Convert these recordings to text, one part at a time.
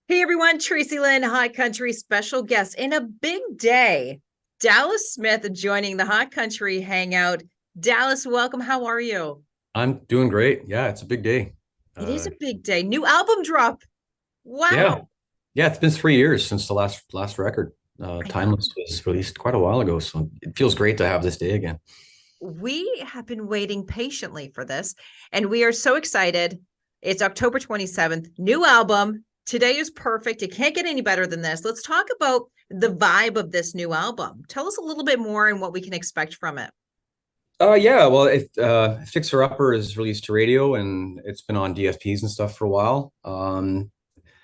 Hey everyone, Tracy Lynn, Hot Country special guest in a big day. Dallas Smith joining the Hot Country Hangout. Dallas, welcome. How are you? I'm doing great. Yeah, it's a big day. It is Uh, a big day. New album drop. yeah, Wow. yeah. It's been 3 years since the last record. I know. Timeless was released quite a while ago, so it feels great to have this day again. We have been waiting patiently for this, and we are so excited. It's October 27th, new album. Today is perfect. It can't get any better than this. Let's talk about the vibe of this new album. Tell us a little bit more and what we can expect from it. Yeah. Well, Fixer Upper is released to radio, and it's been on DSPs and stuff for a while. And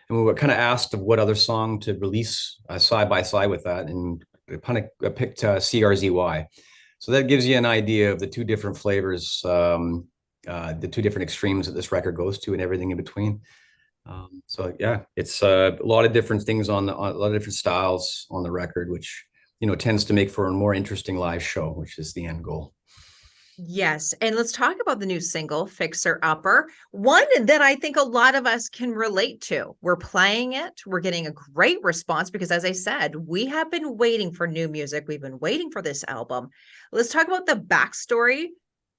we were kind of asked of what other song to release side by side with that, and I picked CRZY. So that gives you an idea of the two different flavors, the two different extremes that this record goes to, and everything in between. So yeah, it's a lot of different things on a lot of different styles on the record, which tends to make for a more interesting live show, which is the end goal. Yes. And let's talk about the new single, Fixer Upper, one that I think a lot of us can relate to. We're playing it, we're getting a great response because, as I said, we have been waiting for new music. We've been waiting for this album. Let's talk about the backstory,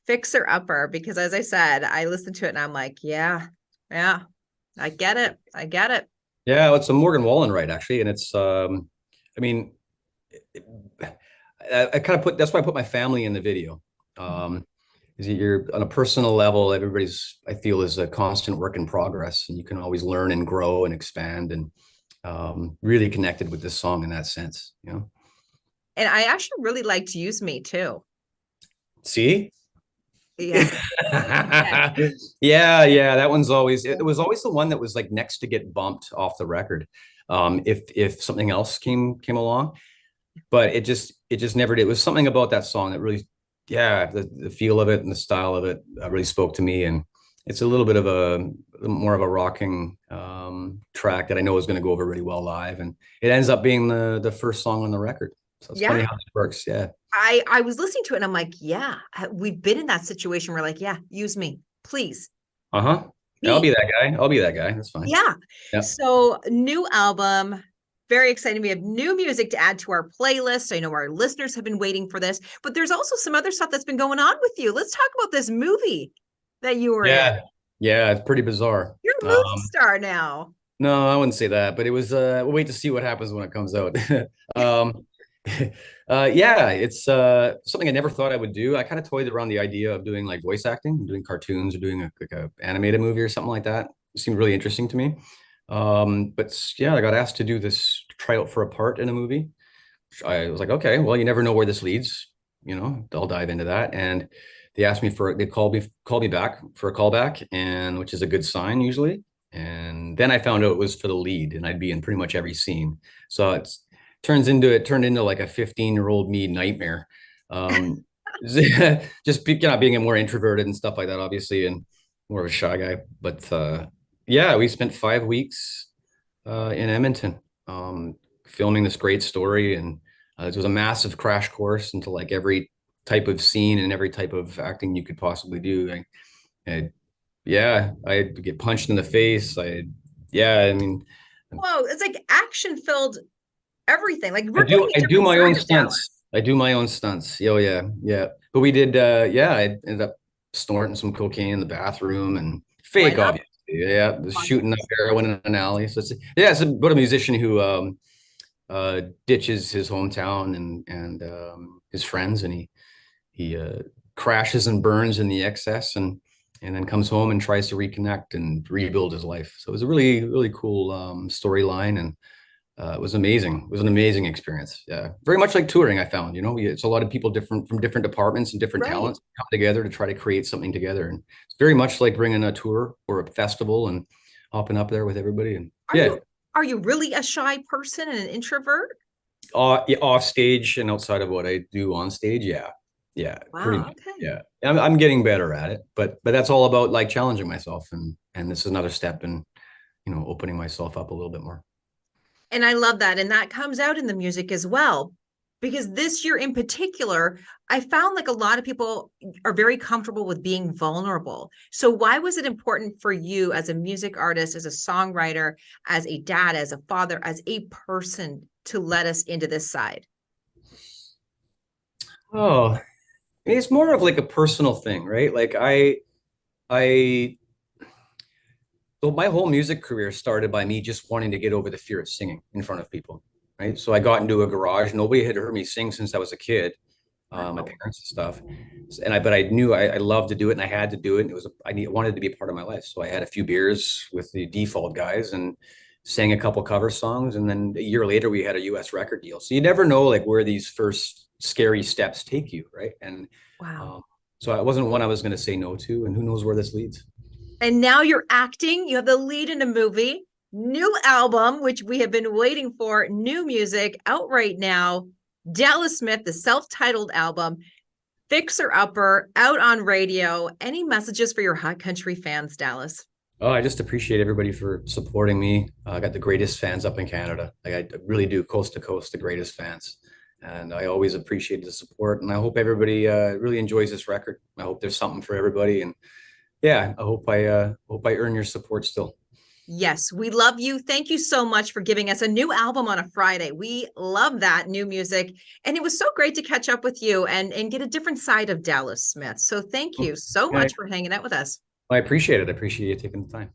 Fixer Upper, because, as I said, I listened to it and I'm like, yeah, I get it. I get it. Yeah, well, it's a Morgan Wallen right actually, and it's I mean, I kind of put that's why I put my family in the video. Um, is that you're on a personal level, everybody's I feel is a constant work in progress, and you can always learn and grow and expand, and really connected with this song in that sense. And I actually really liked Use Me too. See? Yeah. Yeah. Yeah, that one's always it was always the one that was like next to get bumped off the record. If something else came along, but it just never did. It was something about that song that really, yeah, the feel of it and the style of it really spoke to me. And it's a little bit of a more of a rocking track that I know is going to go over really well live, and it ends up being the first song on the record. So it's funny Yeah. how this works. Yeah. I was listening to it and I'm like, yeah, we've been in that situation where like, yeah, use me, please. Uh-huh. I'll be Me. that guy. I'll be that guy. That's fine. Yeah. Yeah. So new album, very exciting. We have new music to add to our playlist. I know our listeners have been waiting for this, but there's also some other stuff that's been going on with you. Let's talk about this movie that you were in. Yeah. Yeah, it's pretty bizarre. You're a movie star now. No, I wouldn't say that, but it was we'll wait to see what happens when it comes out. um yeah, it's something I never thought I would do. I kind of toyed around the idea of doing like voice acting, doing cartoons or doing like a animated movie or something like that. It seemed really interesting to me. But yeah, I got asked to do this tryout for a part in a movie. I was like, okay, well, you never know where this leads. I'll dive into that. And they called me back for a callback, and which is a good sign usually. And then I found out it was for the lead, and I'd be in pretty much every scene. So it turned into like a 15-year-old me nightmare. Um, just being a more introverted and stuff like that, obviously, and more of a shy guy. But yeah, we spent 5 weeks in Edmonton, filming this great story, and it was a massive crash course into like every type of scene and every type of acting you could possibly do. I yeah, I get punched in the face. Yeah, I mean, Whoa, it's like action filled everything. Like I we're do, getting a I do different my own side of stunts. Dallas. I do my own stunts. Oh yeah, yeah. But we did, yeah, I ended up snorting some cocaine in the bathroom and Why fake, not? obviously. Yeah, was Fun. shooting up heroin in an alley. So it's about a musician who ditches his hometown and his friends, and he crashes and burns in the excess, and then comes home and tries to reconnect and rebuild his life. So it was a really really cool storyline, and it was amazing. It was an amazing experience. Yeah, very much like touring. I found, it's a lot of people different from different departments and different Right. talents come together to try to create something together, and it's very much like bringing a tour or a festival and hopping up there with everybody. And Are yeah, you are you really a shy person and an introvert? yeah, off stage and outside of what I do on stage, yeah, yeah, pretty Wow, much, okay. yeah. I'm getting better at it, but that's all about like challenging myself, and this is another step in opening myself up a little bit more. And I love that. And that comes out in the music as well, because this year in particular, I found like a lot of people are very comfortable with being vulnerable. So why was it important for you as a music artist, as a songwriter, as a dad, as a father, as a person to let us into this side? Oh, I mean, it's more of like a personal thing, right? I, so my whole music career started by me just wanting to get over the fear of singing in front of people, right? So I got into a garage. Nobody had heard me sing since I was a kid, my Wow. parents and stuff. But I knew I loved to do it and I had to do it. And wanted to be a part of my life. So I had a few beers with the default guys and sang a couple cover songs. And then a year later, we had a US record deal. So you never know like where these first scary steps take you, right? And Wow. um, so it wasn't one I was going to say no to. And who knows where this leads. And now you're acting, you have the lead in a movie, new album, which we have been waiting for, new music out right now. Dallas Smith, the self titled album, Fixer Upper, out on radio. Any messages for your hot country fans, Dallas? Oh, I just appreciate everybody for supporting me. I got the greatest fans up in Canada. Like I really do, coast to coast, the greatest fans. And I always appreciate the support. And I hope everybody really enjoys this record. I hope there's something for everybody. And yeah, I hope I earn your support still. Yes, we love you. Thank you so much for giving us a new album on a Friday. We love that new music. And it was so great to catch up with you and get a different side of Dallas Smith. So thank you so I, much for hanging out with us. I appreciate it. I appreciate you taking the time.